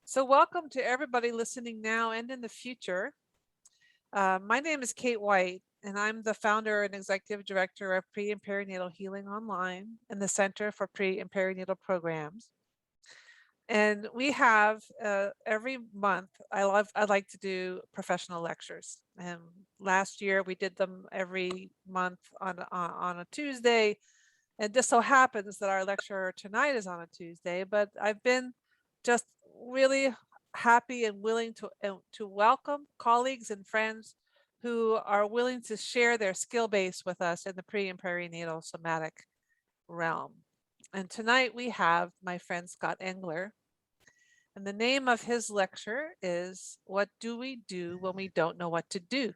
So welcome to everybody listening now and in the future. My name is Kate White, and I'm the founder and executive director of Pre and Perinatal Healing Online and the Center for Pre and Perinatal Programs. And we have every month, I like to do professional lectures. And last year we did them every month on a Tuesday. And just so happens that our lecture tonight is on a Tuesday, but I've been just really happy and willing to welcome colleagues and friends who are willing to share their skill base with us in the pre and perinatal somatic realm. And tonight we have my friend Scott Engler. And the name of his lecture is What Do We Do When We Don't Know What to Do?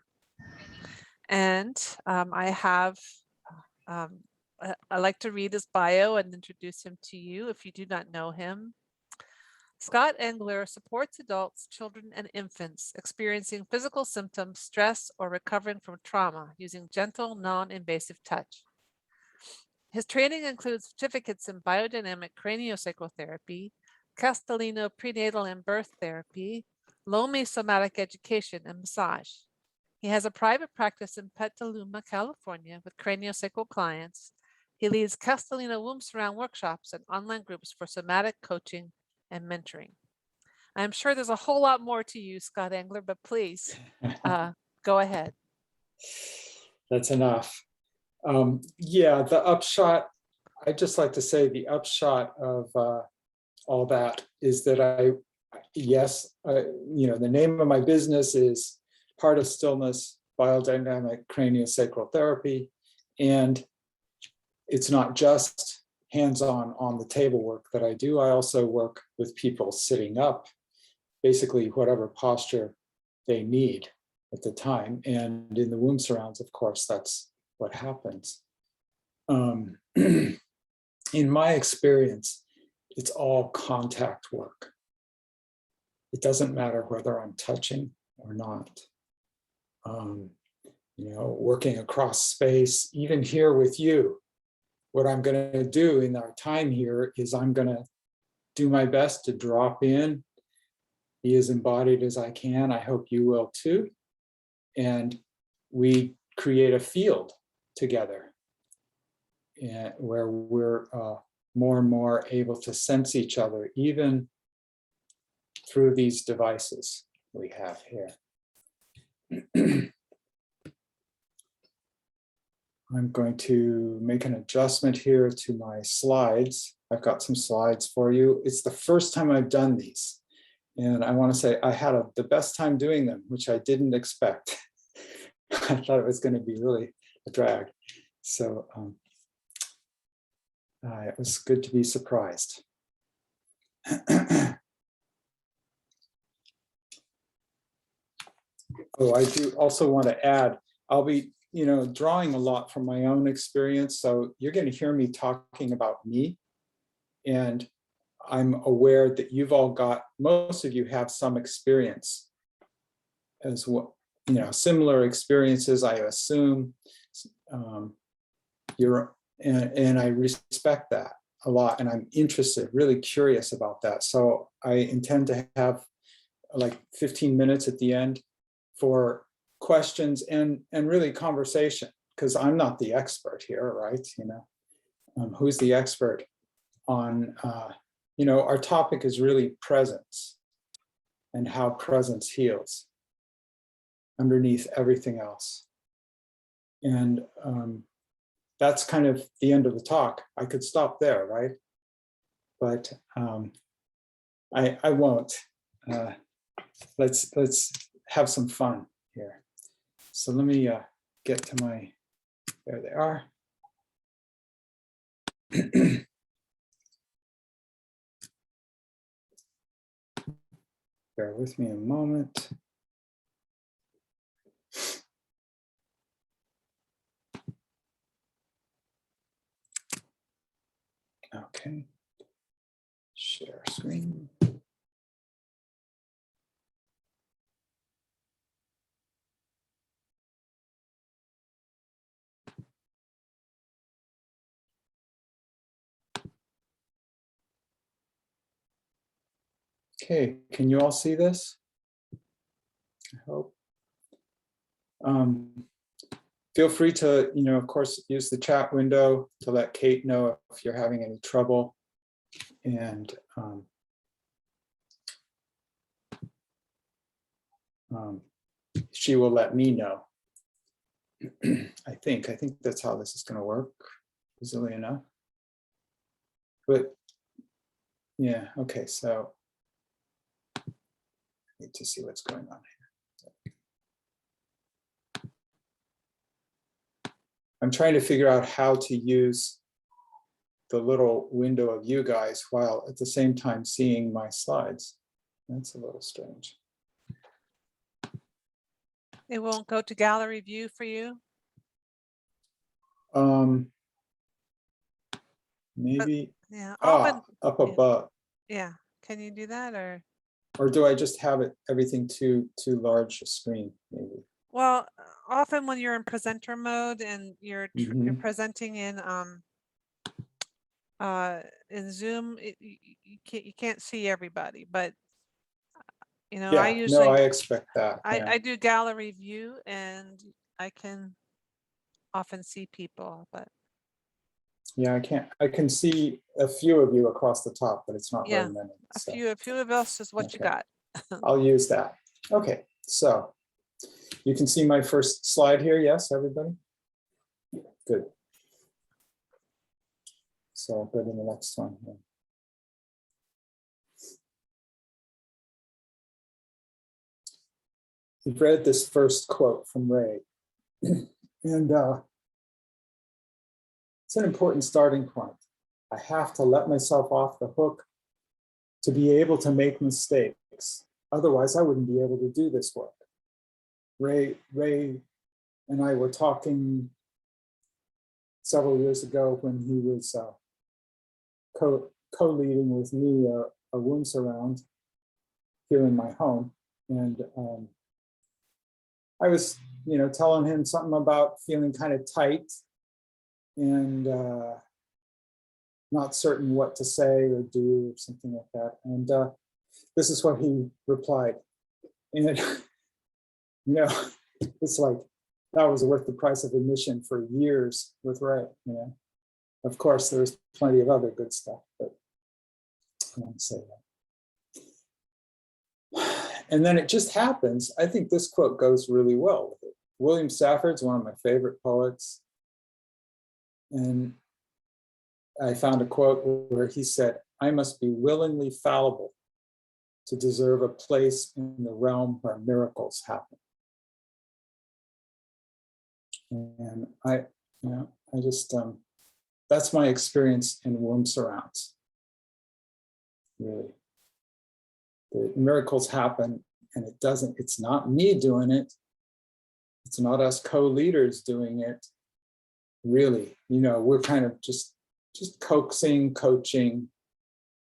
And I like to read his bio and introduce him to you if you do not know him. Scott Engler supports adults, children, and infants experiencing physical symptoms, stress, or recovering from trauma using gentle, non-invasive touch. His training includes certificates in biodynamic craniosacral therapy, Castellino prenatal and birth therapy, Lomi somatic education, and massage. He has a private practice in Petaluma, California, with craniosacral clients. He leads Castellino womb surround workshops and online groups for somatic coaching and mentoring. I'm sure there's a whole lot more to you, Scott Engler, but please go ahead. That's enough. Yeah, the upshot, I'd just like to say the upshot of all that is that the name of my business is Part of Stillness Biodynamic Craniosacral Therapy. And it's not just hands-on on the table work that I do. I also work with people sitting up, basically whatever posture they need at the time. And in the womb surrounds, of course, that's what happens. In my experience, it's all contact work. It doesn't matter whether I'm touching or not. Working across space, even here with you, what I'm going to do in our time here is I'm going to do my best to drop in, be as embodied as I can. I hope you will too. And we create a field together where we're more and more able to sense each other, even through these devices we have here. I'm going to make an adjustment here to my slides. I've got some slides for you. It's the first time I've done these. And I want to say I had the best time doing them, which I didn't expect. I thought it was going to be really a drag. So it was good to be surprised. Oh, I do also want to add, I'll be drawing a lot from my own experience. So you're going to hear me talking about me. And I'm aware that you've all most of you have some experience as well, similar experiences, I assume. And I respect that a lot. And I'm interested, really curious about that. So I intend to have like 15 minutes at the end for questions and really conversation, because I'm not the expert here, right? Who's the expert on, our topic is really presence and how presence heals underneath everything else. And that's kind of the end of the talk. I could stop there, right? But I won't. Let's have some fun here. So let me get to there they are. Bear with me a moment. Okay, share screen. Okay, can you all see this? I hope. Feel free to, of course, use the chat window to let Kate know if you're having any trouble. And she will let me know. I think that's how this is going to work, easily enough. But yeah, okay, so I need to see what's going on here. I'm trying to figure out how to use the little window of you guys while at the same time seeing my slides. That's a little strange. It won't go to gallery view for you? Maybe Yeah, often. up above. Yeah, can you do that, Or do I just have it everything too large a screen? Maybe. well, often when you're in presenter mode and you're presenting in Zoom, you can't see everybody, but Yeah, I usually I expect that. I do gallery view and I can often see people, but yeah, I can see a few of you across the top, but it's not yeah, very many. So. a few of us is what you got. I'll use that. Okay, so you can see my first slide here. Yes, everybody? Good. So I'll go to the next one here. You've read this first quote from Ray, and it's an important starting point. I have to let myself off the hook to be able to make mistakes. Otherwise, I wouldn't be able to do this work. Ray and I were talking several years ago when he was co-leading with me a womb surround here in my home. And I was, telling him something about feeling kind of tight and not certain what to say or do or something like that. And this is what he replied. And, it's like, that was worth the price of admission for years with Ray, Of course, there's plenty of other good stuff, but I won't say that. And then it just happens. I think this quote goes really well with it. William Stafford's one of my favorite poets. And I found a quote where he said, I must be willingly fallible to deserve a place in the realm where miracles happen. And I just, that's my experience in womb surrounds. Really. The miracles happen and it's not me doing it. It's not us co-leaders doing it. Really, we're kind of just coaxing, coaching,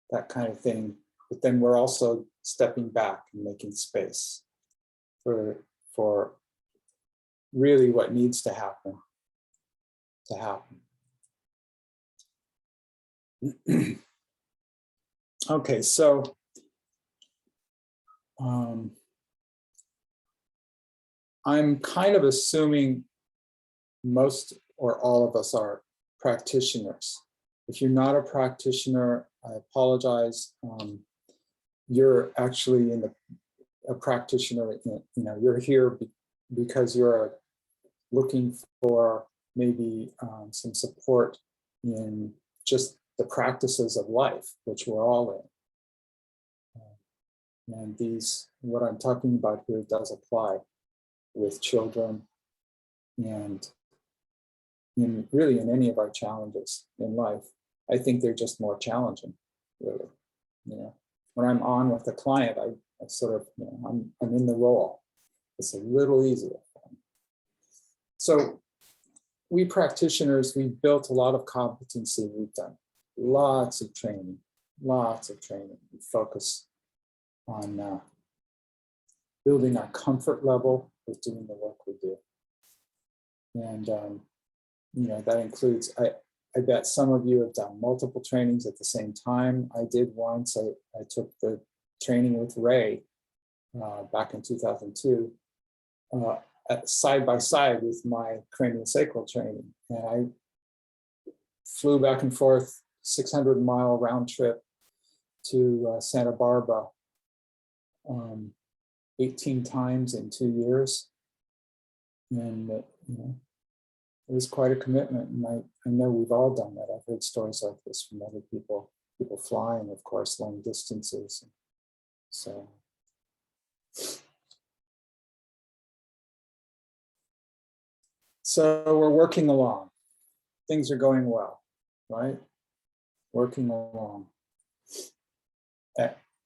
that kind of thing. But then we're also stepping back and making space for really what needs to happen. Okay, so I'm kind of assuming most or all of us are practitioners. If you're not a practitioner, I apologize. You're actually a practitioner. You're here because you're looking for maybe some support in just the practices of life, which we're all in. And what I'm talking about here does apply with children and really in any of our challenges in life. I think they're just more challenging, really. When I'm on with a client, I sort of, I'm in the role. It's a little easier. So we practitioners, we've built a lot of competency. We've done lots of training. We focus on building our comfort level with doing the work we do. And, that includes, I bet some of you have done multiple trainings at the same time. I did once. I took the training with Ray back in 2002, side by side with my craniosacral training. And I flew back and forth 600-mile round trip to Santa Barbara 18 times in 2 years. And it was quite a commitment. And I know we've all done that. I've heard stories like this from other people flying, of course, long distances. So we're working along. Things are going well, right? Working along.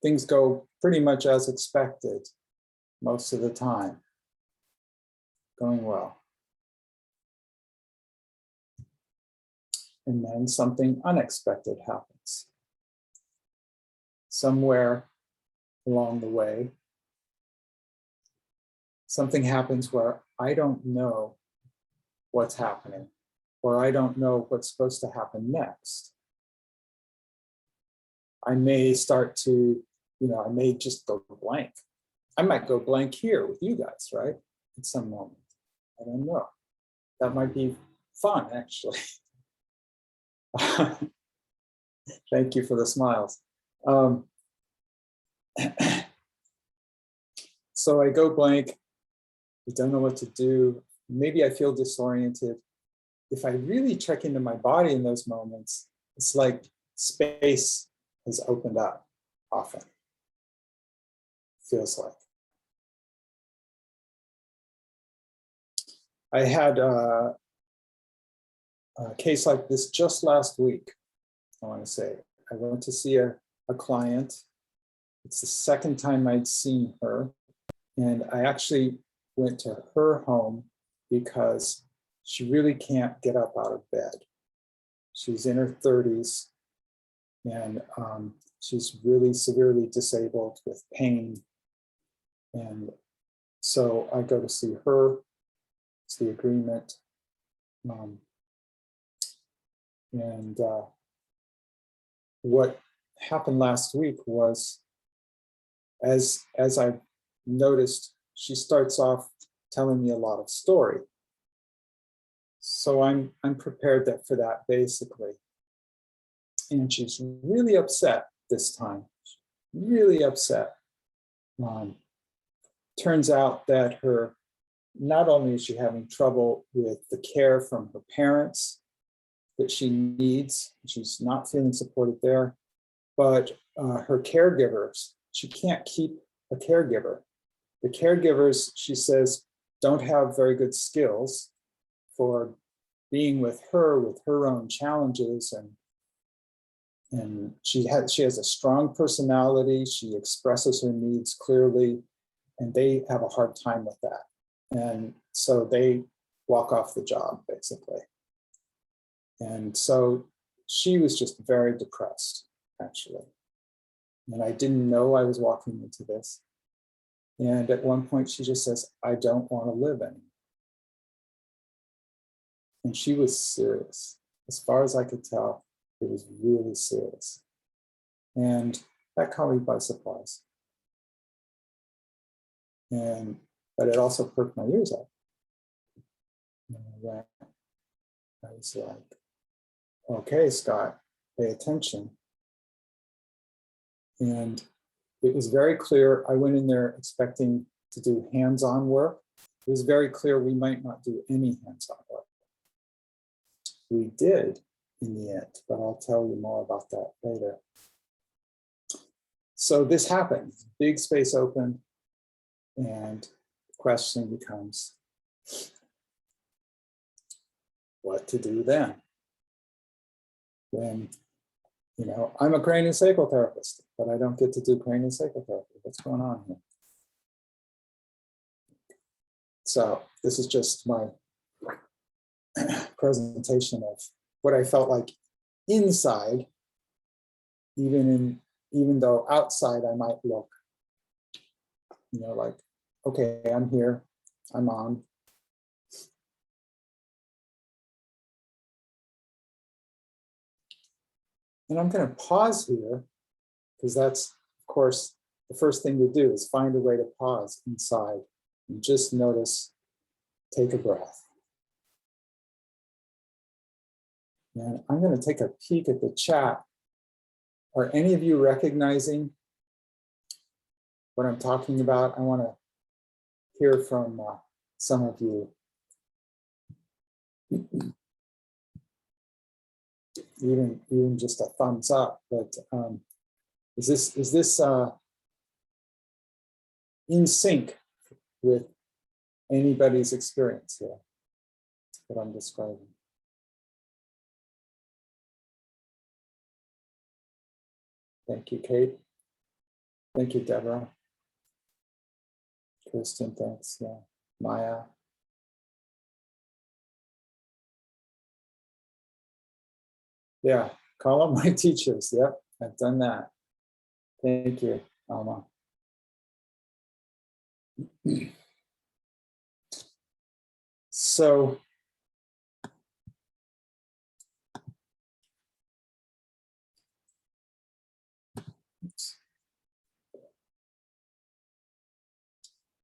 Things go pretty much as expected most of the time. Going well. And then something unexpected happens. Somewhere along the way, something happens where I don't know what's happening, or I don't know what's supposed to happen next. I may start to, I may just go blank. I might go blank here with you guys, right? At some moment. I don't know. That might be fun, actually. Thank you for the smiles. So I go blank. I don't know what to do. Maybe I feel disoriented. If I really check into my body in those moments, it's like space has opened up often. Feels like. I had a case like this just last week, I want to say. I went to see a client. It's the second time I'd seen her. And I actually went to her home because she really can't get up out of bed. She's in her 30s and she's really severely disabled with pain. And so I go to see her. It's the agreement. What happened last week was, as I noticed, she starts off telling me a lot of story. So I'm prepared for that, basically. And she's really upset this time, really upset. Turns out that not only is she having trouble with the care from her parents that she needs, she's not feeling supported there, but her caregivers, she can't keep a caregiver. The caregivers, she says, don't have very good skills for being with her own challenges, and she has a strong personality. She expresses her needs clearly, and they have a hard time with that. And so they walk off the job, basically. And so she was just very depressed, actually. And I didn't know I was walking into this. And at one point, she just says, I don't want to live anymore. And she was serious. As far as I could tell, it was really serious. And that caught me by surprise. But it also perked my ears up. And I was like, okay, Scott, pay attention. And it was very clear. I went in there expecting to do hands-on work. It was very clear we might not do any hands-on work. We did in the end, but I'll tell you more about that later. So this happened. Big space opened, and the question becomes, what to do then? When, I'm a craniosacral therapist, but I don't get to do craniosacral therapy. What's going on here? So this is just my presentation of what I felt like inside, even though outside I might look, like, okay, I'm here, I'm on. And I'm going to pause here because that's, of course, the first thing to do is find a way to pause inside and just notice, take a breath. And I'm going to take a peek at the chat. Are any of you recognizing what I'm talking about? I want to hear from some of you. Even just a thumbs up, but is this in sync with anybody's experience here? That's what I'm describing. Thank you, Kate. Thank you, Deborah. Kirsten, thanks. Yeah, Maya. Yeah, call up my teachers. Yep, I've done that. Thank you, Alma. So,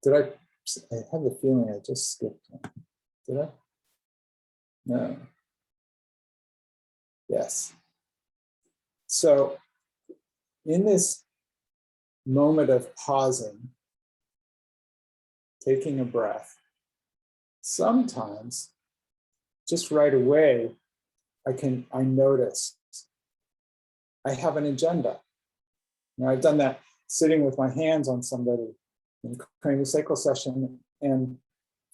I have the feeling I just skipped one. Did I? No. Yes. So, in this moment of pausing, taking a breath, sometimes just right away, I notice I have an agenda. Now, I've done that sitting with my hands on somebody in a craniosacral session, and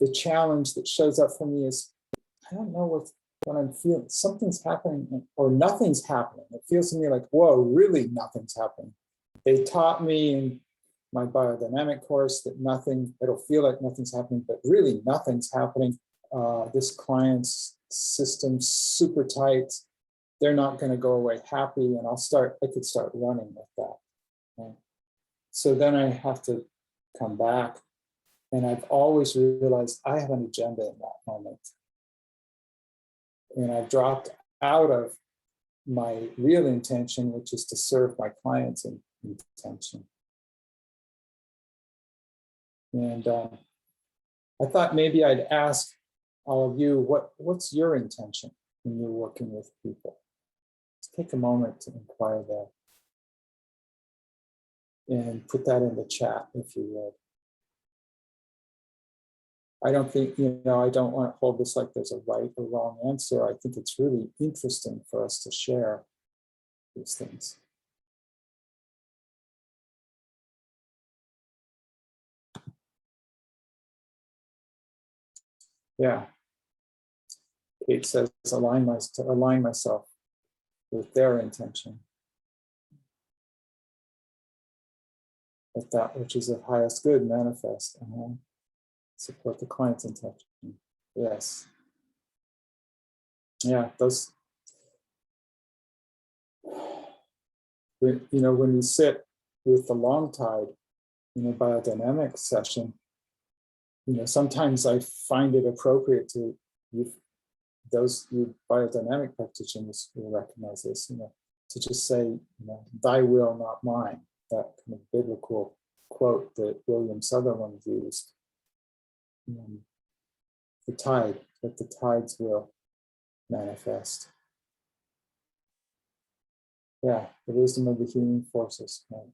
the challenge that shows up for me is, I don't know what I'm feeling. Something's happening or nothing's happening. It feels to me like, whoa, really nothing's happening. They taught me in my biodynamic course that it'll feel like nothing's happening, but really nothing's happening. This client's system's super tight. They're not going to go away happy, and I could start running with that. Right? So then I have to come back, and I've always realized I have an agenda in that moment. And I've dropped out of my real intention, which is to serve my clients in intention. And I thought maybe I'd ask all of you, what's your intention when you're working with people? Let's take a moment to inquire there. And put that in the chat if you would. I don't think, I don't want to hold this like there's a right or wrong answer. I think it's really interesting for us to share these things. Yeah. Kate says, to align myself with their intention. Let that which is of highest good manifest. Support the client's intention. Yes. Yeah, those, when you sit with the long tide in a biodynamic session, sometimes I find it appropriate to, those biodynamic practitioners will recognize this, to just say, thy will, not mine, that kind of biblical quote that William Sutherland used. The tide, let the tides will manifest. Yeah, the wisdom of the human forces. Right?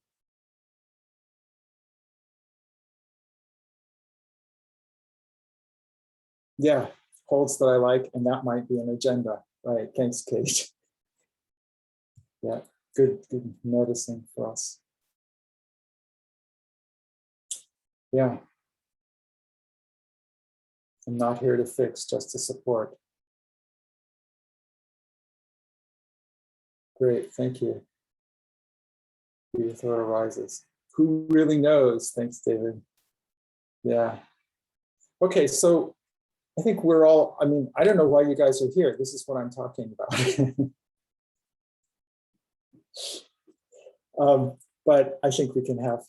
Yeah, holds that I like, and that might be an agenda. Right, thanks, Kate. Yeah, good noticing for us. Yeah. I'm not here to fix, just to support. Great, thank you. Beautiful arises. Who really knows? Thanks, David. Yeah. Okay, so I think we're all, I don't know why you guys are here. This is what I'm talking about. But I think we can have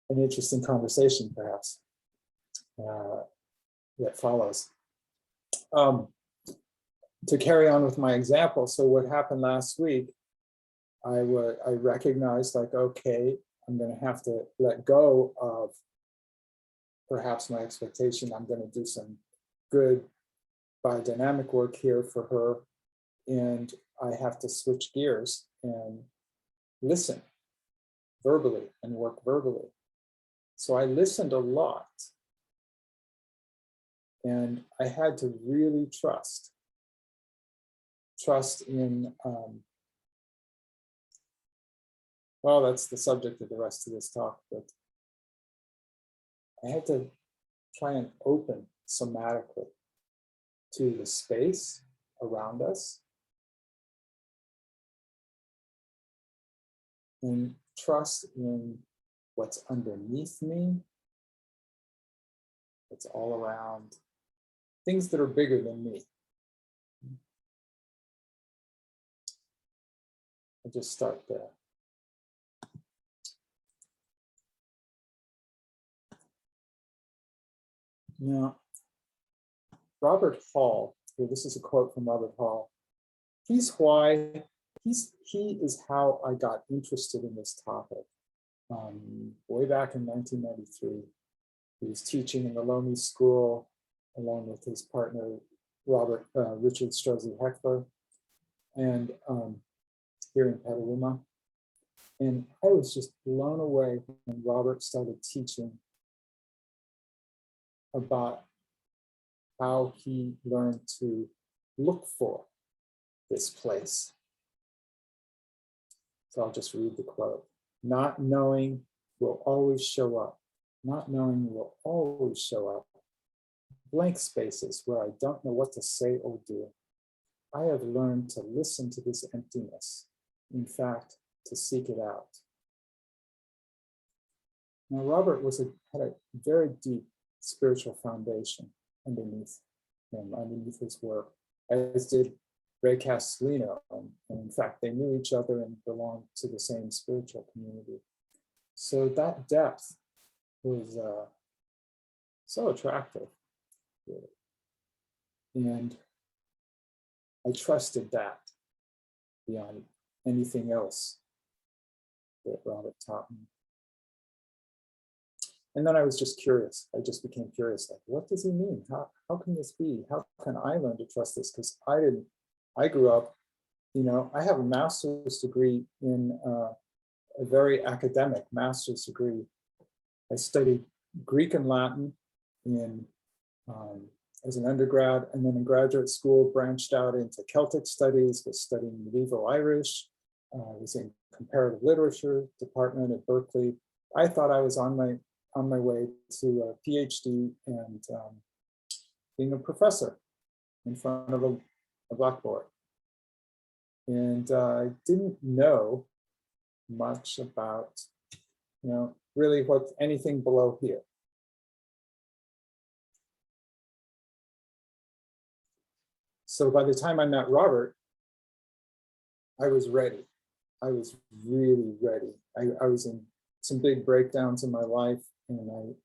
an interesting conversation, perhaps, that follows. To carry on with my example, so what happened last week, I recognized, like, okay, I'm going to have to let go of perhaps my expectation. I'm going to do some good biodynamic work here for her, and I have to switch gears and listen verbally and work verbally. So I listened a lot, and I had to really trust in, well, that's the subject of the rest of this talk, but I had to try and open somatically to the space around us and trust in what's underneath me, what's all around, things that are bigger than me. I'll just start there. Now, Robert Hall, this is a quote from Robert Hall. He is how I got interested in this topic. Way back in 1993, he was teaching in the Lomi School along with his partner, Richard Strozzi Heckler, and here in Petaluma. And I was just blown away when Robert started teaching about how he learned to look for this place. So I'll just read the quote. Not knowing will always show up. Not knowing will always show up. Blank spaces where I don't know what to say or do. I have learned to listen to this emptiness. In fact, to seek it out. Now, Robert had a very deep spiritual foundation underneath him, underneath his work, as did Ray Castellino. And in fact, they knew each other and belonged to the same spiritual community. So that depth was so attractive. And I trusted that beyond anything else that Robert taught me. And then I was just curious. I just became curious, like, what does he mean? How can this be? How can I learn to trust this? Because I grew up, I have a master's degree in a very academic master's degree. I studied Greek and Latin as an undergrad, and then in graduate school branched out into Celtic studies, was studying medieval Irish, was in comparative literature department at Berkeley. I thought I was on my way to a PhD and being a professor in front of a blackboard. And I didn't know much about, really what anything below here. So by the time I met Robert, I was ready. I was really ready. I was in some big breakdowns in my life, and I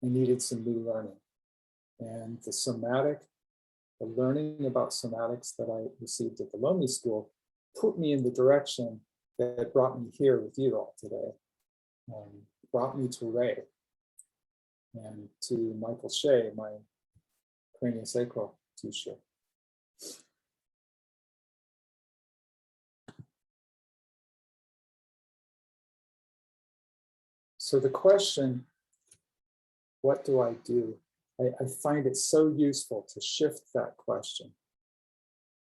needed some new learning. And the learning about somatics that I received at the Lomi School put me in the direction that brought me here with you all today, brought me to Ray and to Michael Shea, my craniosacral teacher. So the question, what do I do? I find it so useful to shift that question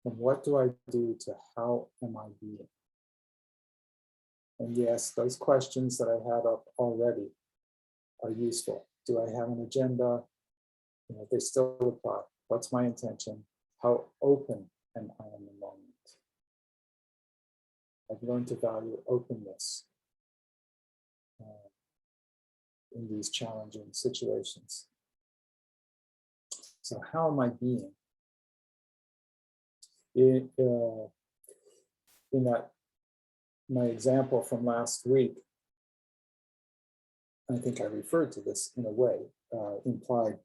from what do I do to how am I being? And yes, those questions that I had up already are useful. Do I have an agenda? They still apply. What's my intention? How open am I in the moment? I've learned to value openness in these challenging situations. So how am I being? In that, my example from last week, I think I referred to this in a way, implied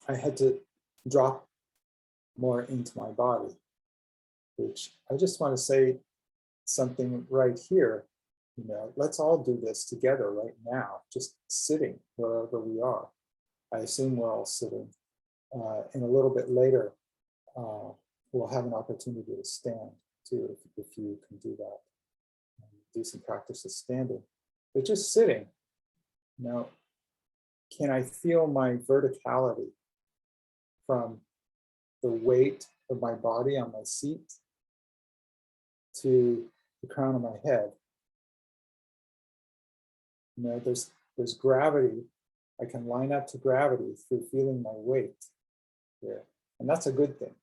I had to drop more into my body, which I just want to say something right here. let's all do this together right now, just sitting wherever we are. I assume we're all sitting. And a little bit later, we'll have an opportunity to stand too, if you can do that. Do some practice of standing, but just sitting. Now, can I feel my verticality from the weight of my body on my seat to the crown of my head? There's gravity. I can line up to gravity through feeling my weight here. And that's a good thing.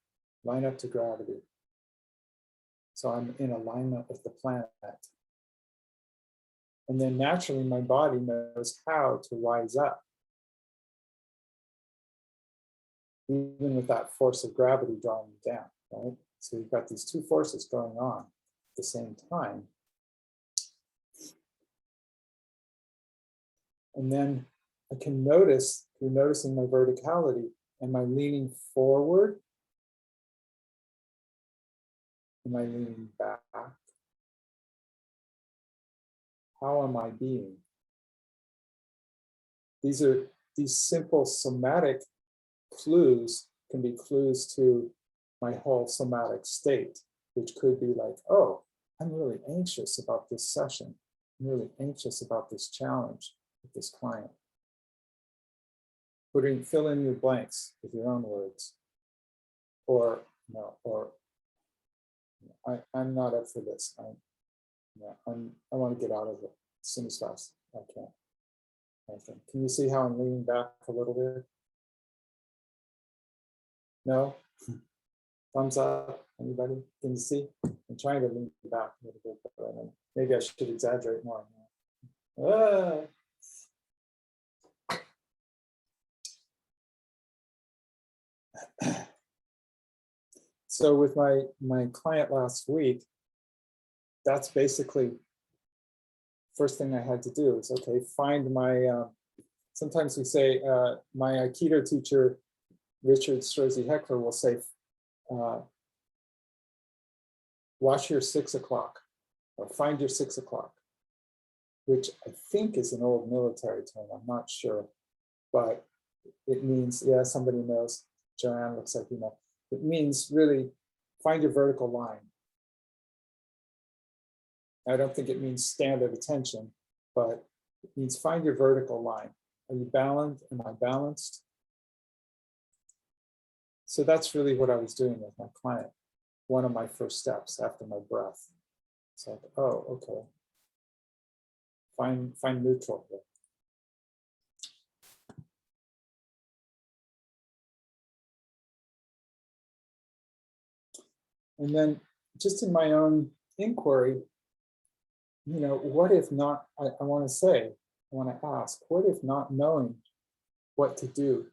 Line up to gravity. So I'm in alignment with the planet. And then naturally, my body knows how to rise up. Even with that force of gravity drawing me down, right? So you've got these two forces going on at the same time. And then I can notice, through noticing my verticality, am I leaning forward? Am I leaning back? How am I being? These simple somatic clues can be clues to my whole somatic state, which could be like, oh, I'm really anxious about this session. I'm really anxious about this challenge with this client. Fill in your blanks with your own words. Or, I'm not up for this. I want to get out of it as soon as fast I can. Can you see how I'm leaning back a little bit? No? Thumbs up, anybody? Can you see? I'm trying to lean back a little bit, but I don't know. Maybe I should exaggerate more. Ah. So with my client last week, that's basically first thing I had to do is, okay, find my, sometimes we say, my Aikido teacher, Richard Strozzi Heckler, will say, watch your 6 o'clock or find your 6 o'clock, which I think is an old military term. I'm not sure, but it means, yeah, somebody knows. Joanne looks like you know. It means really find your vertical line. I don't think it means stand at attention, but it means find your vertical line. Are you balanced? Am I balanced? So that's really what I was doing with my client. One of my first steps after my breath. It's like, oh, okay. Find neutral here. And then just in my own inquiry, what if not, I want to ask, what if not knowing what to do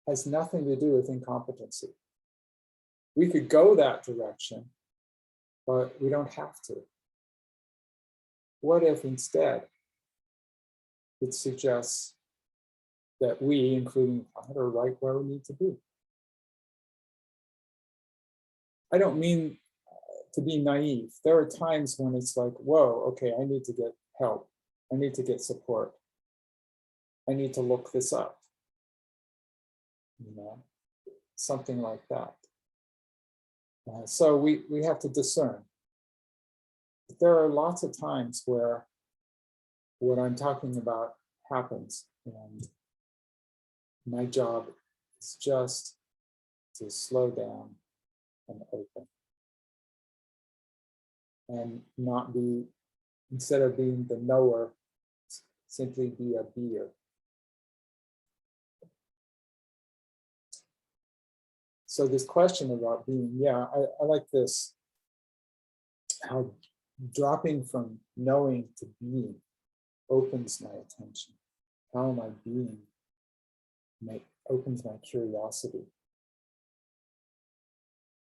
has nothing to do with incompetency? We could go that direction, but we don't have to. What if instead it suggests that we, including God, are right where we need to be? I don't mean to be naive. There are times when it's like, whoa, okay, I need to get help. I need to get support. I need to look this up. Something like that. So we have to discern. But there are lots of times where what I'm talking about happens, and my job is just to slow down and open. And not be, instead of being the knower, simply be a beer. So this question about being, yeah, I like this, how dropping from knowing to being opens my attention. How am I being? Opens my curiosity.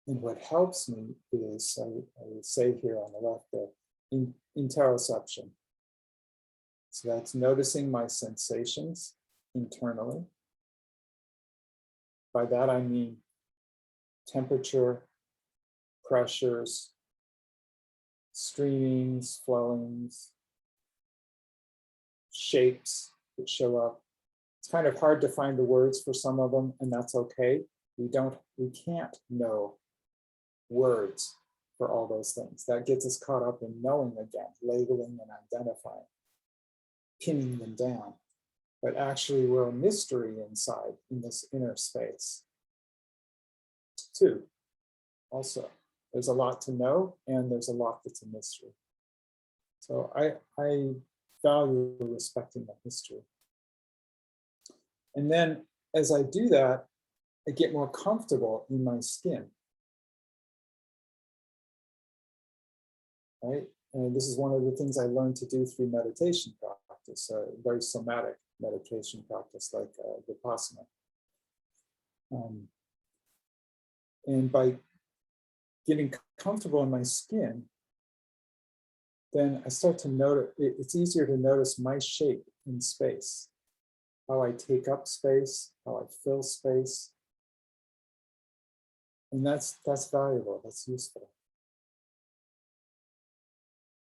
And what helps me is, I would say here on the left there, interoception. So that's noticing my sensations internally. By that I mean temperature, pressures, streamings, flowings, shapes that show up. It's kind of hard to find the words for some of them, and that's okay. We can't know words for all those things. That gets us caught up in knowing again, labeling and identifying, pinning them down. But actually we're a mystery inside in this inner space too. Also, there's a lot to know and there's a lot that's a mystery. So I value respecting that mystery. And then as I do that, I get more comfortable in my skin. Right? And this is one of the things I learned to do through meditation practice, a very somatic meditation practice like Vipassana. And by getting comfortable in my skin, then I start to notice, it's easier to notice my shape in space, how I take up space, how I fill space. And that's valuable, that's useful.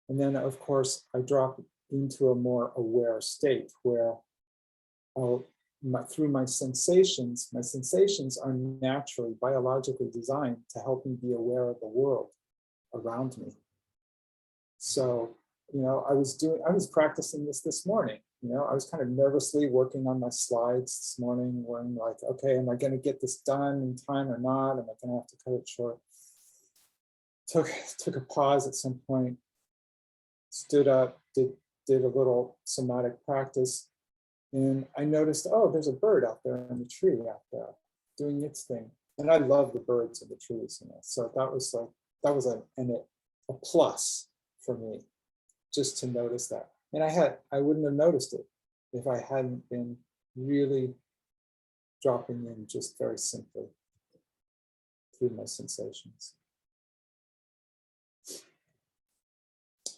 And then, of course, I drop into a more aware state where through my sensations are naturally, biologically designed to help me be aware of the world around me. So, I was practicing this morning. I was kind of nervously working on my slides this morning, worrying like, okay, am I going to get this done in time or not? Am I going to have to cut it short? Took a pause at some point, stood up, did a little somatic practice, and I noticed, oh, there's a bird out there in the tree out there doing its thing. And I love the birds in the trees, So that was a plus for me, just to notice that. And I wouldn't have noticed it if I hadn't been really dropping in just very simply through my sensations.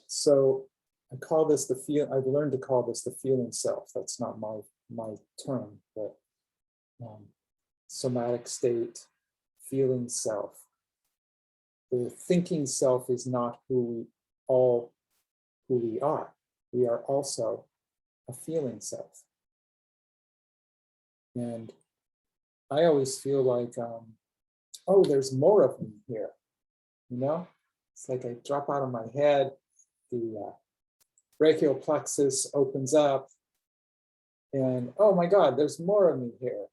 So I call this I've learned to call this the feeling self. That's not my term, but somatic state, feeling self. The thinking self is not who we are. We are also a feeling self. And I always feel like, oh, there's more of me here. It's like I drop out of my head, the brachial plexus opens up, and oh my God, there's more of me here.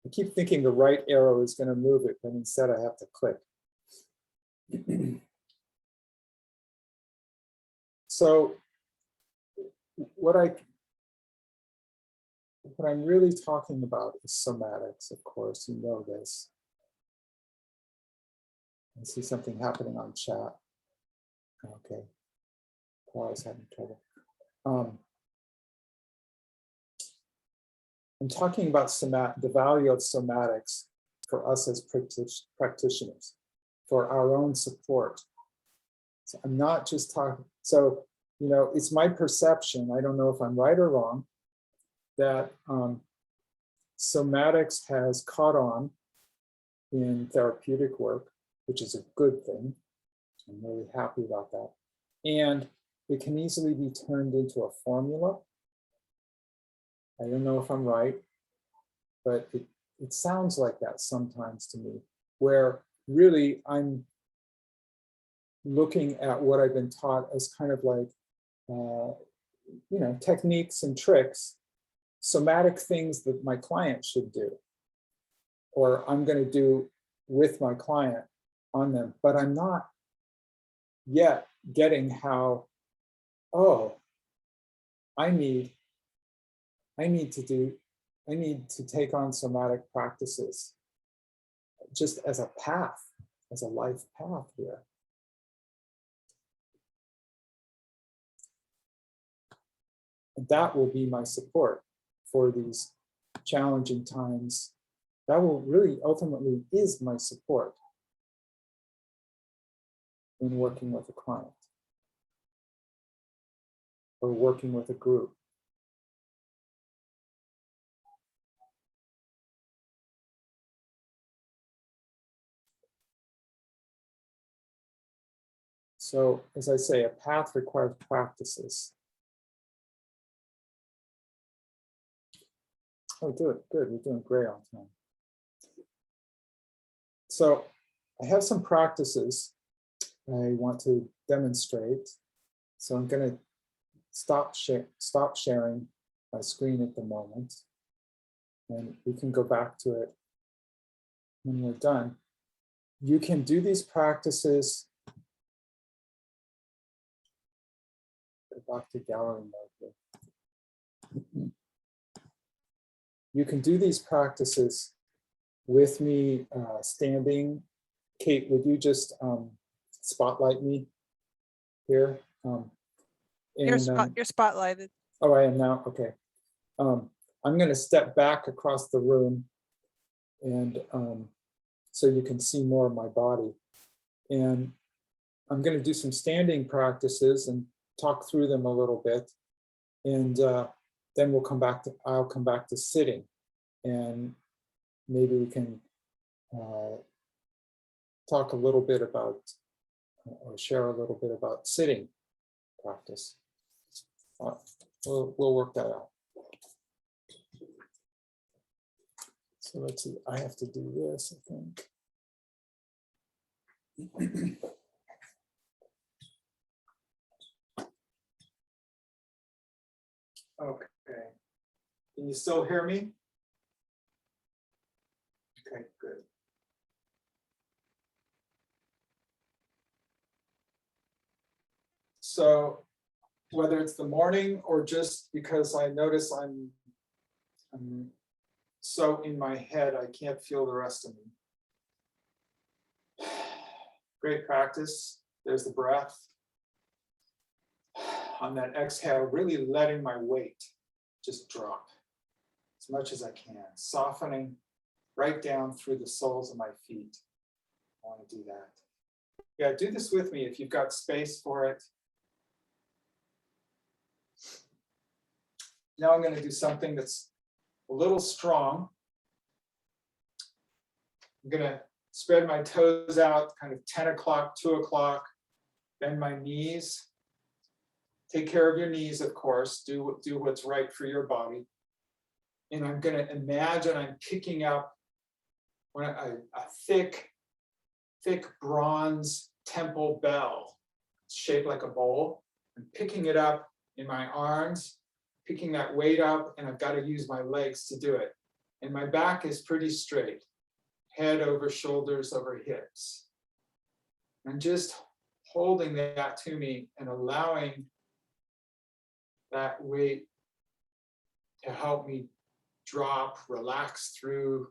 I keep thinking the right arrow is going to move it, but instead I have to click. So what I'm really talking about is somatics, of course, you know this. I see something happening on chat. Okay, Paul's having trouble. I'm talking about the value of somatics for us as practitioners, for our own support. So I'm not just talking, so, it's my perception, I don't know if I'm right or wrong, that somatics has caught on in therapeutic work, which is a good thing. I'm really happy about that. And it can easily be turned into a formula. I don't know if I'm right, but it sounds like that sometimes to me, where really I'm looking at what I've been taught as kind of like, techniques and tricks, somatic things that my client should do, or I'm going to do with my client on them, but I'm not yet getting how, oh, I need to take on somatic practices just as a path, as a life path here. And that will be my support for these challenging times. That will really ultimately is my support in working with a client or working with a group. So as I say, a path requires practices. Oh, good. We're doing great on time. So I have some practices I want to demonstrate. So I'm going to stop sharing my screen at the moment, and we can go back to it when we're done. You can do these practices. Go back to gallery mode here. You can do these practices with me standing. Kate, would you just spotlight me here? You're spotlighted. Oh, I am now, okay. I'm gonna step back across the room and so you can see more of my body. And I'm gonna do some standing practices and talk through them a little bit. And then I'll come back to sitting, and maybe we can talk a little bit about, or share a little bit about sitting practice. We'll work that out. So let's see, I have to do this, I think. Okay, can you still hear me? Okay, good. So whether it's the morning or just because I notice I'm so in my head, I can't feel the rest of me. Great practice. There's the breath. On that exhale, really letting my weight just drop as much as I can, softening right down through the soles of my feet. I want to do that. Yeah, do this with me if you've got space for it. Now I'm going to do something that's a little strong. I'm going to spread my toes out, kind of 10 o'clock, 2 o'clock, bend my knees. Take care of your knees, of course. Do what's right for your body. And I'm going to imagine I'm picking up a thick bronze temple bell, shaped like a bowl. I'm picking it up in my arms, picking that weight up, and I've got to use my legs to do it. And my back is pretty straight, head over shoulders over hips. And just holding that to me and allowing that weight to help me drop, relax through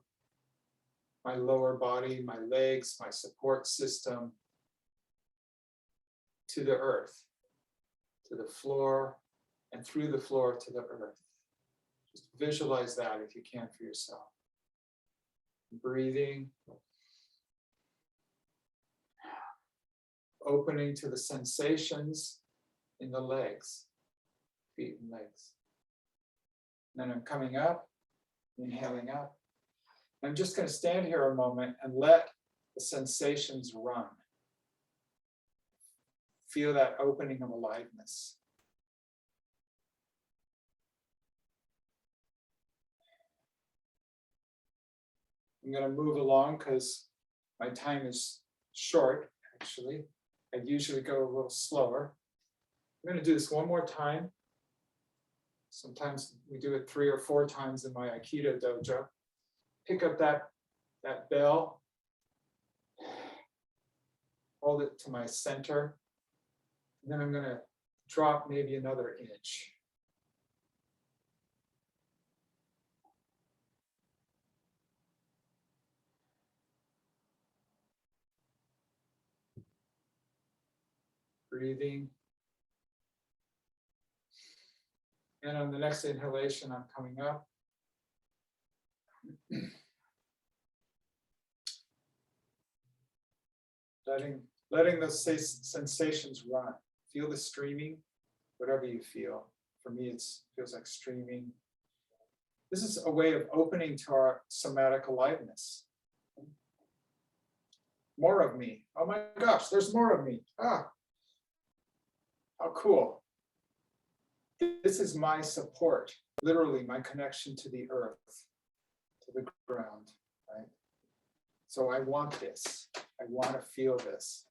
my lower body, my legs, my support system, to the earth, to the floor, and through the floor to the earth. Just visualize that if you can for yourself. Breathing, opening to the sensations in the legs, feet and legs. And then I'm coming up, inhaling up. I'm just going to stand here a moment and let the sensations run. Feel that opening of aliveness. I'm going to move along because my time is short, actually. I'd usually go a little slower. I'm going to do this one more time. Sometimes we do it 3 or 4 times in my Aikido dojo. Pick up that bell, hold it to my center, and then I'm going to drop maybe another inch. Breathing. And on the next inhalation, I'm coming up. Letting those sensations run. Feel the streaming, whatever you feel. For me, it feels like streaming. This is a way of opening to our somatic aliveness. More of me. Oh my gosh, there's more of me. How cool. This is my support, literally my connection to the earth, to the ground, right? So I want this. I want to feel this.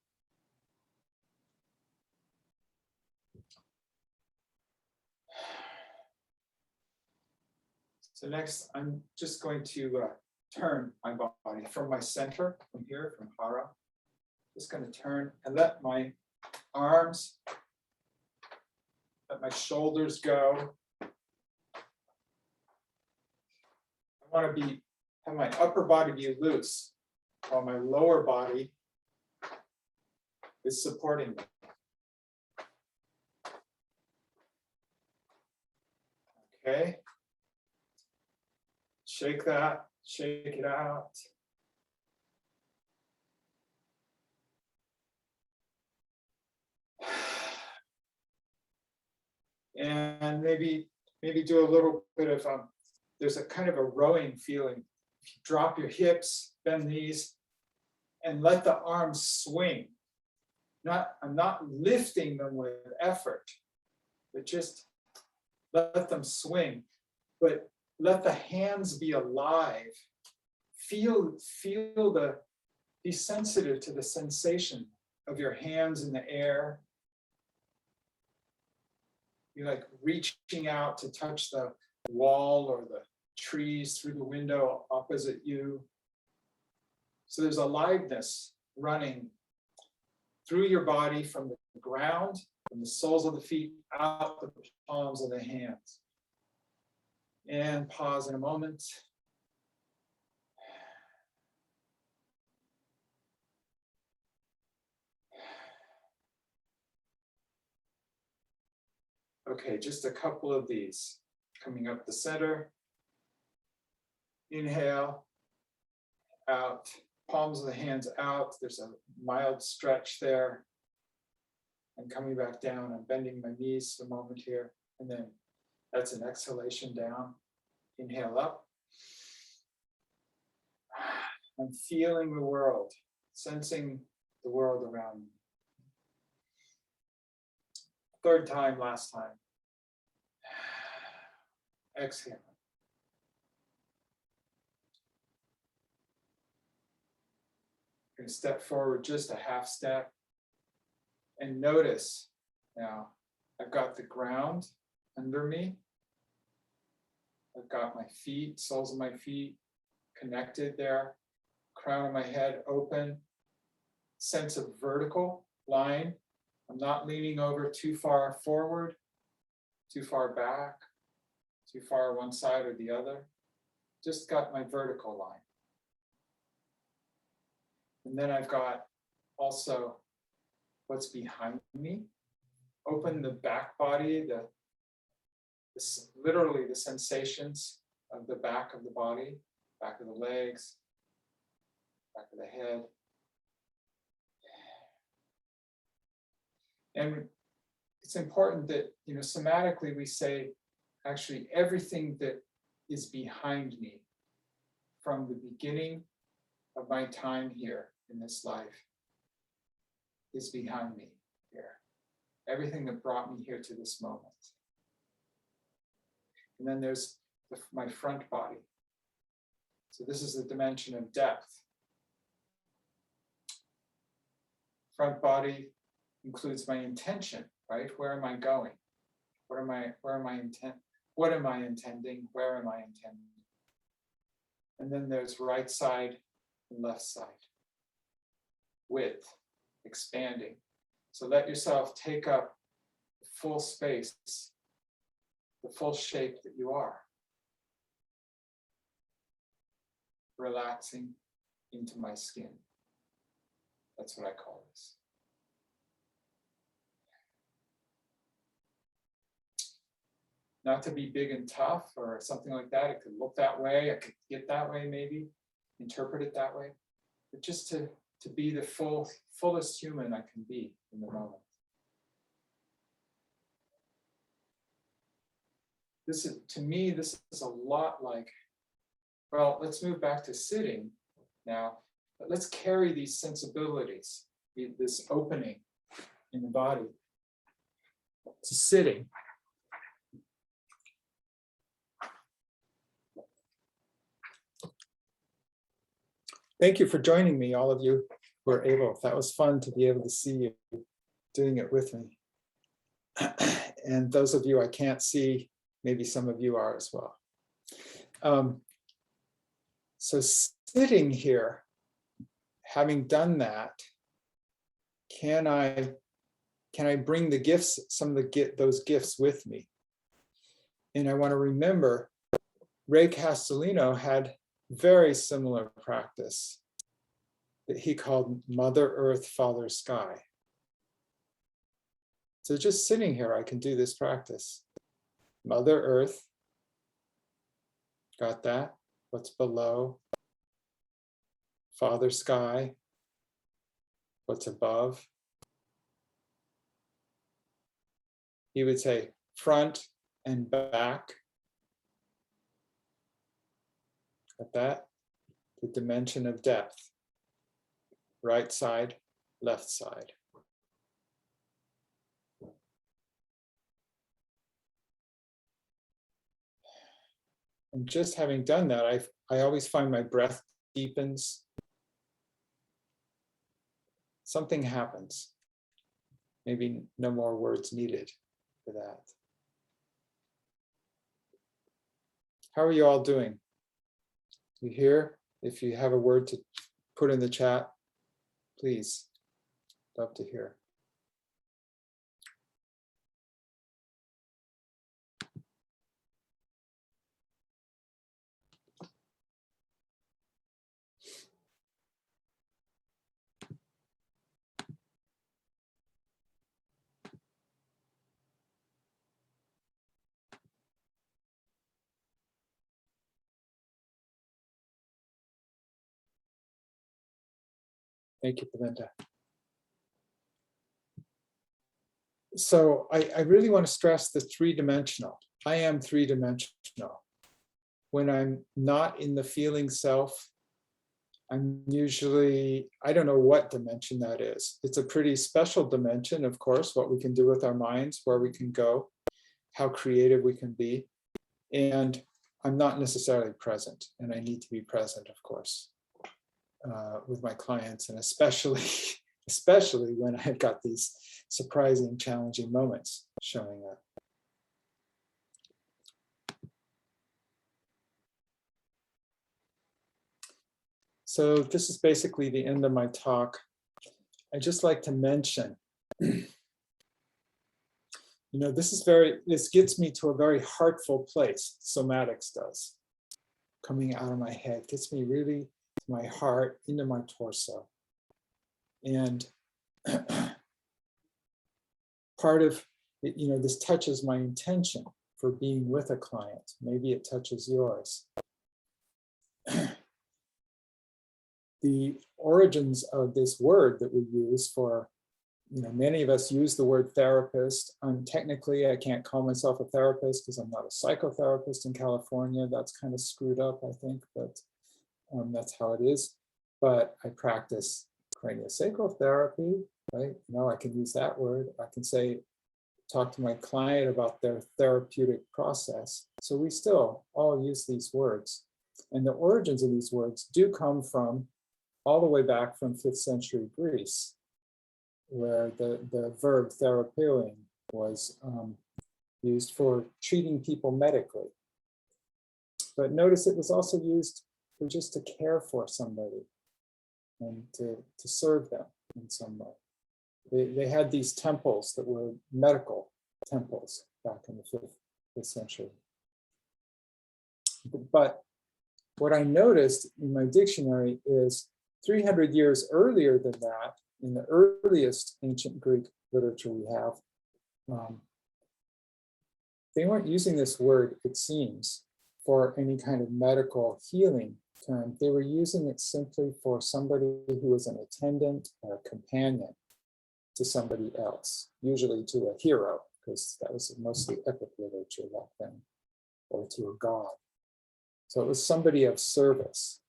So next, I'm just going to turn my body from my center, from here, from Hara. Just going to turn and let my arms, let my shoulders go. I want to have my upper body be loose while my lower body is supporting me. Okay. Shake that, shake it out. And maybe do a little bit of, there's a kind of a rowing feeling. If you drop your hips, bend knees, and let the arms swing. I'm not lifting them with effort, but just let them swing. But let the hands be alive. Be sensitive to the sensation of your hands in the air. You're like reaching out to touch the wall or the trees through the window opposite you. So there's aliveness running through your body from the ground, from the soles of the feet, out the palms of the hands. And pause in a moment. Okay, just a couple of these. Coming up the center. Inhale, out, palms of the hands out. There's a mild stretch there. And coming back down, I'm bending my knees for a moment here. And then that's an exhalation down. Inhale up. I'm feeling the world, sensing the world around me. Third time, last time. Exhale. Going to step forward just a half step. And notice now, I've got the ground under me. I've got my feet, soles of my feet connected there. Crown of my head open. Sense of vertical line. I'm not leaning over too far forward, too far back, too far one side or the other. Just got my vertical line. And then I've got also what's behind me. Open the back body, literally the sensations of the back of the body, back of the legs, back of the head. And it's important that, somatically we say, actually, everything that is behind me from the beginning of my time here in this life is behind me here. Everything that brought me here to this moment. And then there's my front body. So this is the dimension of depth. Front body includes my intention, right? Where am I going? What am I intending? Where am I intending? And then there's right side and left side. Width, expanding. So let yourself take up the full space, the full shape that you are. Relaxing into my skin. That's what I call this. Not to be big and tough or something like that. It could look that way. I could get that way maybe, interpret it that way. But just to be the fullest human I can be in the moment. To me, this is a lot like, well, let's move back to sitting now, but let's carry these sensibilities, this opening in the body to sitting. Thank you for joining me, all of you who are able. That was fun to be able to see you doing it with me. And those of you I can't see, maybe some of you are as well. So sitting here, having done that, can I bring the gifts, some of those gifts with me? And I want to remember, Ray Castellino had very similar practice that he called Mother Earth, Father Sky. So just sitting here, I can do this practice. Mother Earth, got that? What's below? Father Sky, what's above? He would say front and back. Got that? The dimension of depth. Right side, left side. And just having done that, I always find my breath deepens. Something happens. Maybe no more words needed for that. How are you all doing? You hear? If you have a word to put in the chat, please, love to hear. Thank you, Belinda. So I really want to stress the three-dimensional. I am three-dimensional. When I'm not in the feeling self, I'm usually, I don't know what dimension that is. It's a pretty special dimension, of course, what we can do with our minds, where we can go, how creative we can be. And I'm not necessarily present, and I need to be present, of course, with my clients, and especially when I've got these surprising, challenging moments showing up. So this is basically the end of my talk. I'd just like to mention, this gets me to a very heartful place. Somatics does. Coming out of my head, gets me really to my heart, into my torso. And part of, this touches my intention for being with a client. Maybe it touches yours. The origins of this word that we use for, many of us use the word therapist. Technically, I can't call myself a therapist because I'm not a psychotherapist in California. That's kind of screwed up, I think, but that's how it is. But I practice craniosacral therapy, right? I can use that word. I can talk to my client about their therapeutic process. So we still all use these words. And the origins of these words do come from all the way back from 5th century Greece, where the verb therapeuin was used for treating people medically. But notice it was also used for just to care for somebody and to serve them in some way. They had these temples that were medical temples back in the 5th century. But what I noticed in my dictionary is 300 years earlier than that, in the earliest ancient Greek literature we have, they weren't using this word, it seems, for any kind of medical healing term. They were using it simply for somebody who was an attendant or a companion to somebody else, usually to a hero, because that was mostly epic literature back then, or to a god. So it was somebody of service.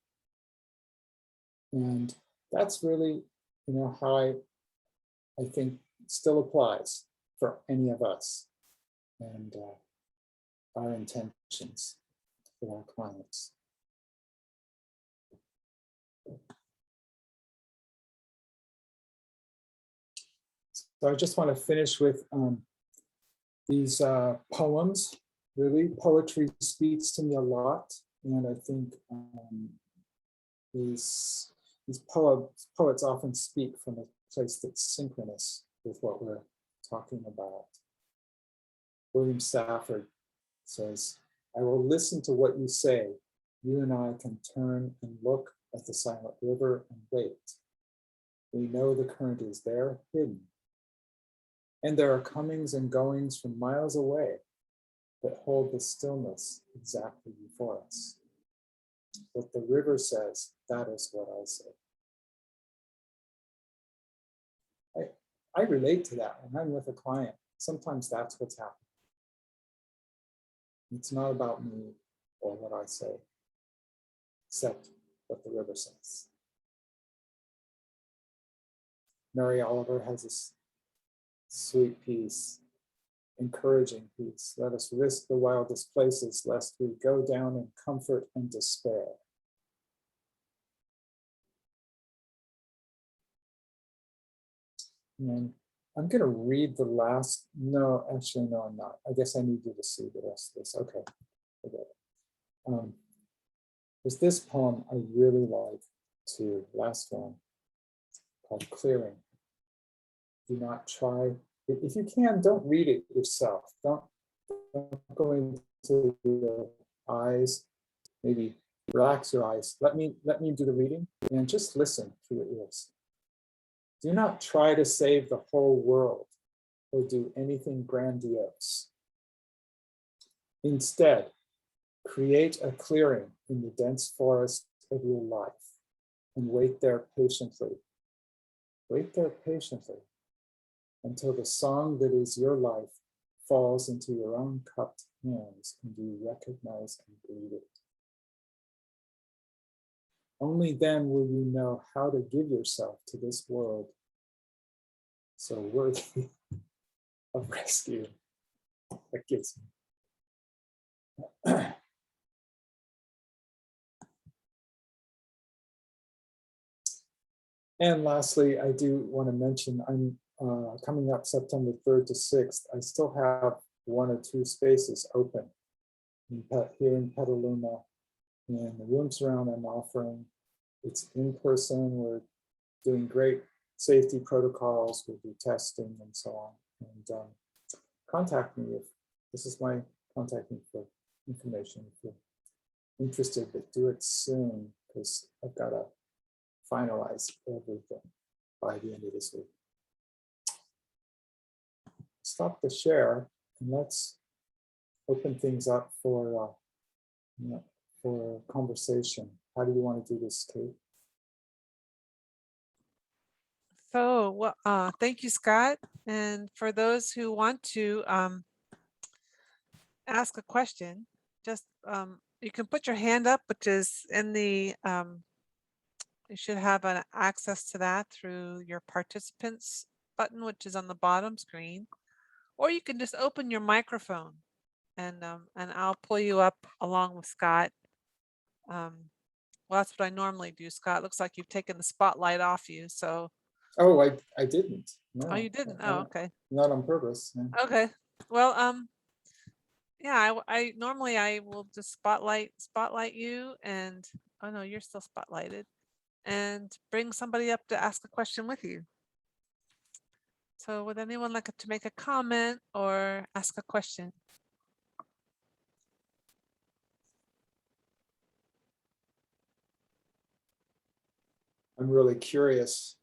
And that's really, how I think still applies. for any of us and our intentions for our clients. So I just want to finish with these poems. Really, poetry speaks to me a lot, and I think these poets often speak from a place that's synchronous with what we're talking about. William Stafford says, "I will listen to what you say. You and I can turn and look at the silent river and wait. We know the current is there, hidden. And there are comings and goings from miles away that hold the stillness exactly before us. What the river says, that is what I say." I relate to that when I'm with a client. Sometimes that's what's happening. It's not about me or what I say, except what the river says. Mary Oliver has this sweet piece, encouraging piece. "Let us risk the wildest places, lest we go down in comfort and despair." And I'm going to read the last, no, actually, no, I'm not. I guess I need you to see the rest of this. Okay, forget it. There's this poem I really like too, last one, called Clearing. Do not try, if you can, don't read it yourself. Don't go into your eyes, maybe relax your eyes. Let me do the reading and just listen through your ears. Do not try to save the whole world or do anything grandiose. Instead, create a clearing in the dense forest of your life and wait there patiently. Wait there patiently until the song that is your life falls into your own cupped hands and you recognize and breathe it. Only then will you know how to give yourself to this world so worthy of rescue. That gives me. And lastly, I do want to mention I'm coming up September 3rd to 6th. I still have 1 or 2 spaces open here in Petaluma, and the rooms around I'm offering. It's in person. We're doing great safety protocols. We'll do testing and so on. And contact me if this is my contact me for information if you're interested, but do it soon because I've got to finalize everything by the end of this week. Stop the share and let's open things up for conversation. How do you want to do this, Kate? So, thank you, Scott. And for those who want to ask a question, just you can put your hand up, which is in the, you should have an access to that through your participants button, which is on the bottom screen, or you can just open your microphone and I'll pull you up along with Scott. Well, that's what I normally do, Scott. Looks like you've taken the spotlight off you, so. Oh, I didn't. No, oh, you didn't? Oh, okay. Not on purpose. No. Okay. Well, yeah, I normally I will just spotlight you and, oh no, you're still spotlighted, and bring somebody up to ask a question with you. So would anyone like to make a comment or ask a question? I'm really curious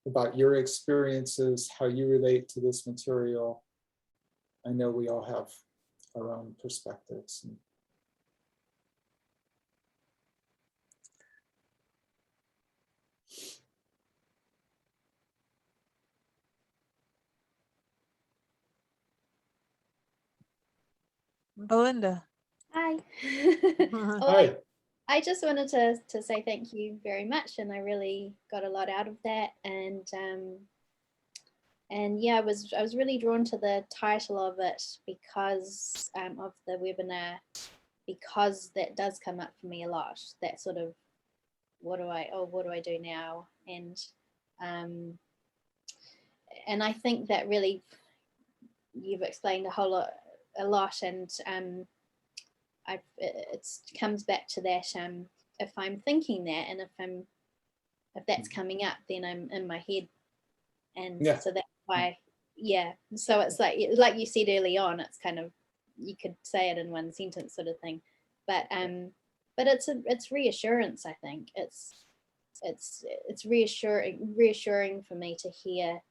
about your experiences, how you relate to this material. I know we all have our own perspectives. Belinda. Hi. Oh, Hi. I just wanted to say thank you very much, and I really got a lot out of that. And And yeah, I was really drawn to the title of it because of the webinar, because that does come up for me a lot. That sort of, what do I do now? And I think that really you've explained a lot, and it comes back to that. If I'm thinking that, and if that's coming up, then I'm in my head, and so that's why. Yeah, so it's like you said early on, it's kind of, you could say it in one sentence sort of thing, but it's reassurance. I think it's reassuring for me to hear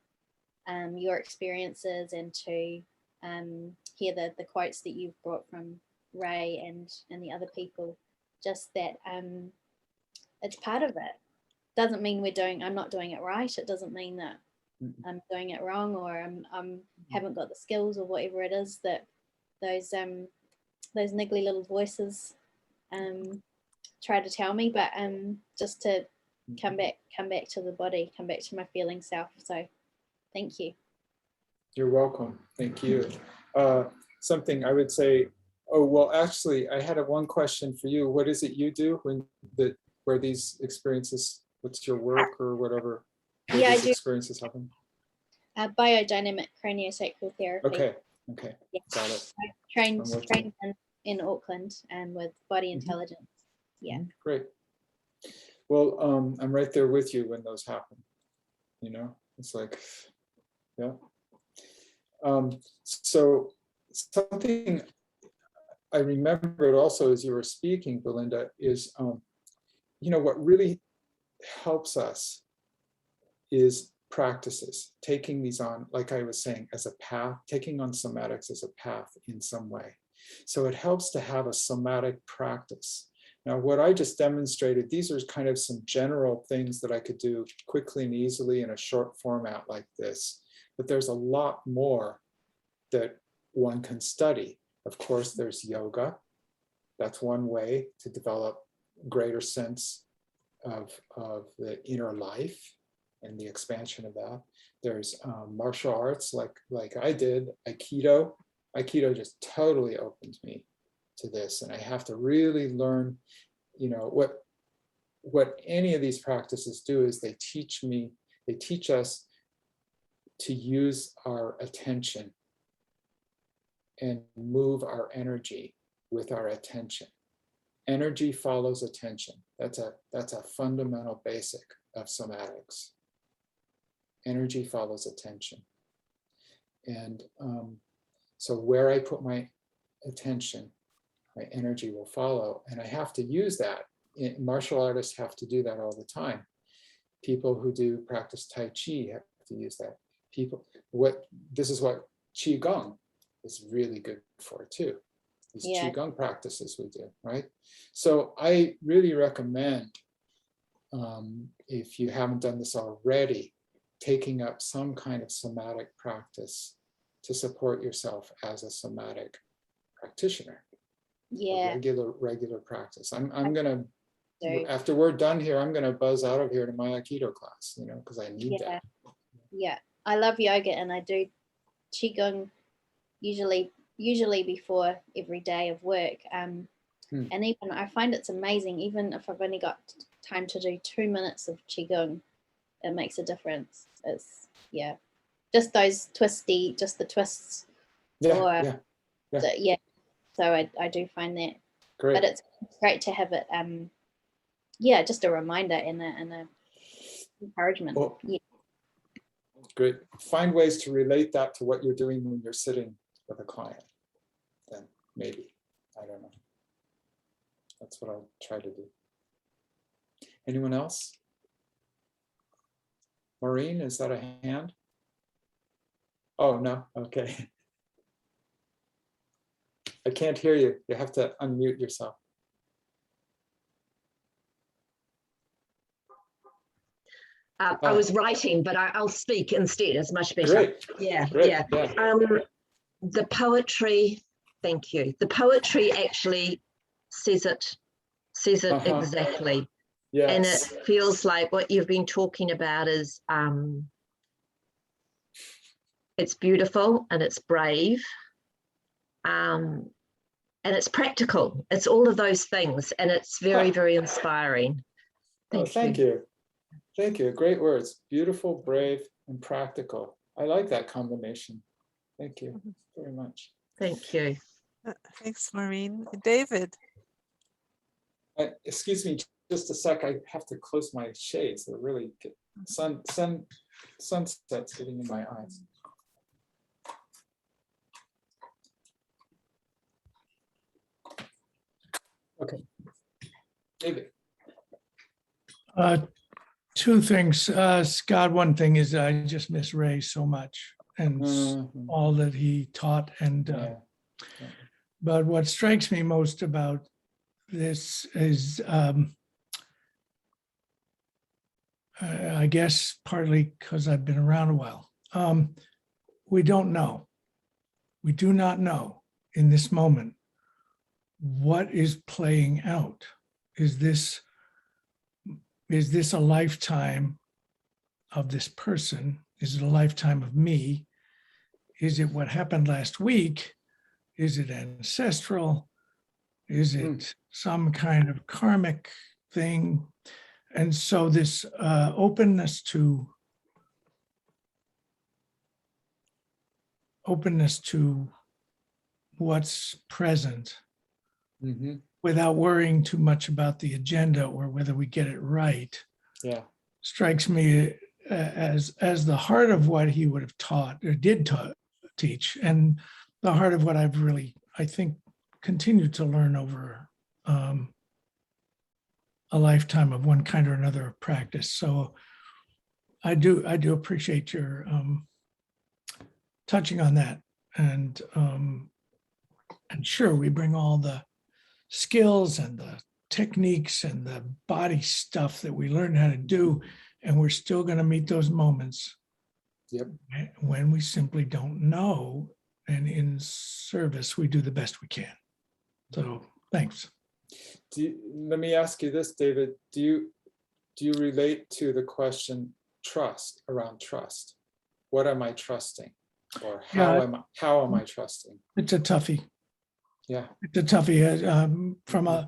your experiences, and to hear the quotes that you've brought from Ray and the other people. Just that it's part of it. Doesn't mean I'm not doing it right. It doesn't mean that I'm doing it wrong, or I'm haven't got the skills, or whatever it is that those niggly little voices try to tell me. But just to come back to the body, come back to my feeling self. So thank you. You're welcome. Thank you. Something I would say, oh, well, actually, I had one question for you. What is it you do where these experiences, what's your work or whatever? Yeah, I do. Experiences happen? Biodynamic craniosacral therapy. Okay. Yeah. Got it. I trained in Auckland with body intelligence. Yeah. Great. Well, I'm right there with you when those happen. It's like, yeah. So something I remembered also as you were speaking, Belinda, is, what really helps us is practices, taking these on, like I was saying, as a path, taking on somatics as a path in some way. So it helps to have a somatic practice. Now, what I just demonstrated, these are kind of some general things that I could do quickly and easily in a short format like this, but there's a lot more that one can study. Of course, there's yoga. That's one way to develop greater sense of the inner life and the expansion of that. There's martial arts, like I did, Aikido. Aikido just totally opens me to this, and I have to really learn, what any of these practices do is they teach us to use our attention and move our energy with our attention. Energy follows attention. That's a fundamental basic of somatics. Energy follows attention. And so where I put my attention, my energy will follow. And I have to use that. Martial artists have to do that all the time. People who do practice Tai Chi have to use that. This is what Qigong is really good for too. These Qigong practices we do, right? So I really recommend, if you haven't done this already, taking up some kind of somatic practice to support yourself as a somatic practitioner. Yeah. Regular practice. I'm gonna, after we're done here, I'm gonna buzz out of here to my Aikido class, because I need that. Yeah, I love yoga, and I do Qigong usually before every day of work. And even I find it's amazing, even if I've only got time to do 2 minutes of Qigong, it makes a difference. It's just those the twists. So I do find that great. But it's great to have it just a reminder and a encouragement. Well, great. Find ways to relate that to what you're doing when you're sitting with a client. Then maybe, I don't know. That's what I'll try to do. Anyone else? Maureen, is that a hand? Oh, no, okay. I can't hear you. You have to unmute yourself. I was writing, but I'll speak instead. It's much better. Great. Yeah, great. yeah. The poetry, thank you. The poetry actually says it exactly. Yes. And it feels like what you've been talking about is It's beautiful and it's brave. And it's practical. It's all of those things. And it's very, very inspiring. Thank you. Thank you. Great words. Beautiful, brave, and practical. I like that combination. Thank you very much. Thank you. Thanks, Maureen. David. Excuse me just a sec. I have to close my shades. They're really good. Sunset's getting in my eyes. Okay. David. Two things, Scott. One thing is I just miss Ray so much and all that he taught. And but what strikes me most about this is, I guess partly because I've been around a while. We don't know. We do not know in this moment what is playing out. Is this a lifetime of this person? Is it a lifetime of me? Is it what happened last week? Is it ancestral? Is it some kind of karmic thing? And so this openness to what's present, without worrying too much about the agenda or whether we get it right, strikes me as the heart of what he would have taught or did teach, and the heart of what I've really, I think, continued to learn over a lifetime of one kind or another of practice. So I do appreciate your touching on that, and sure, we bring all the skills and the techniques and the body stuff that we learned how to do, and we're still going to meet those moments when we simply don't know, and in service we do the best we can. So thanks. Let me ask you this, David. Do you relate to the question trust, around trust? What am I trusting, or how am I trusting? It's a toughie. Yeah, it's a toughie. From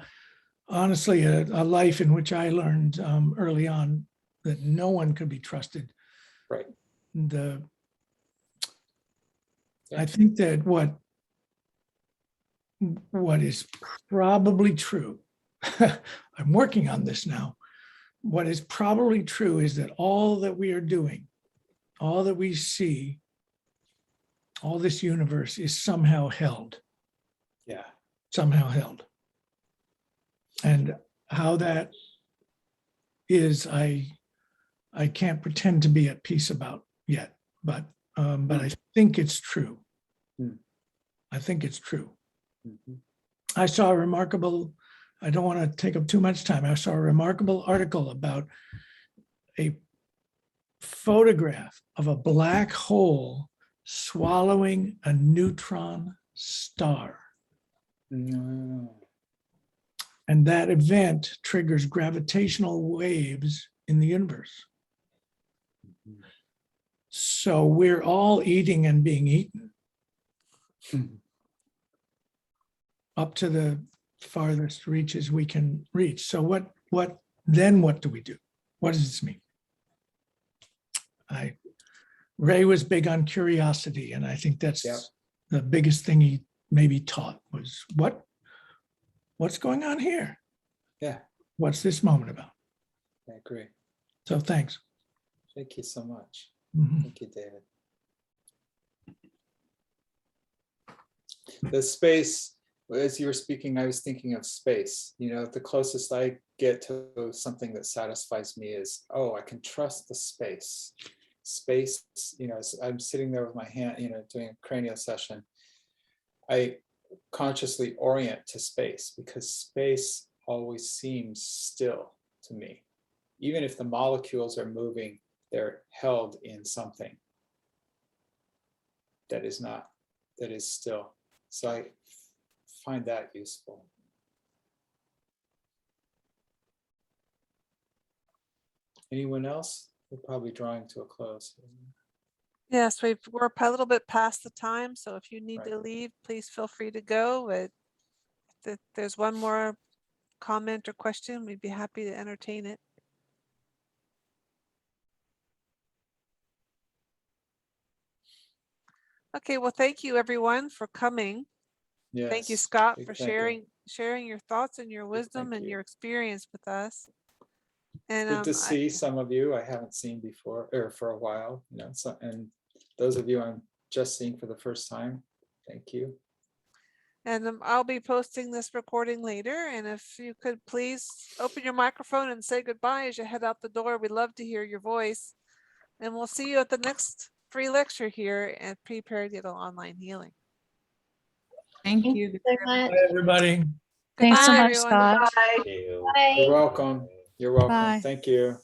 honestly a life in which I learned early on that no one could be trusted. Right. I think that what is probably true, I'm working on this now. What is probably true is that all that we are doing, all that we see, all this universe is somehow held. Yeah. Somehow held. And how that is, I can't pretend to be at peace about yet, but I think it's true. I think it's true. I saw a remarkable, I don't want to take up too much time. I saw a remarkable article about a photograph of a black hole swallowing a neutron star. No. And that event triggers gravitational waves in the universe. So we're all eating and being eaten up to the farthest reaches we can reach. So what do we do? What does this mean? Ray was big on curiosity, and I think that's the biggest thing he maybe taught was what's going on here? Yeah. What's this moment about? I agree. So thanks. Thank you so much. Thank you, David. The space, as you were speaking, I was thinking of space. You know, the closest I get to something that satisfies me is, oh, I can trust the space. Space, you know, I'm sitting there with my hand, you know, doing a cranial session. I consciously orient to space because space always seems still to me. Even if the molecules are moving, they're held in something that is still. So I find that useful. Anyone else? We're probably drawing to a close. Yes, we're a little bit past the time, so if you need Right. to leave, please feel free to go. But if there's one more comment or question, we'd be happy to entertain it. Okay, well, thank you everyone for coming. Thank you, Yes, Scott, big for thank you. sharing your thoughts and your wisdom thank and you. your experience with us. And Good to see some of you I haven't seen before or for a while, you know, so, and those of you I'm just seeing for the first time, thank you. I'll be posting this recording later. And if you could please open your microphone and say goodbye as you head out the door, we'd love to hear your voice. And we'll see you at the next free lecture here at Pre-Perinatal Online Healing. Thank Thank you. you so much. Bye, everybody. Thanks so Goodbye, much, everyone. Scott. Bye. Bye. You're welcome. You're welcome. Bye. Thank you.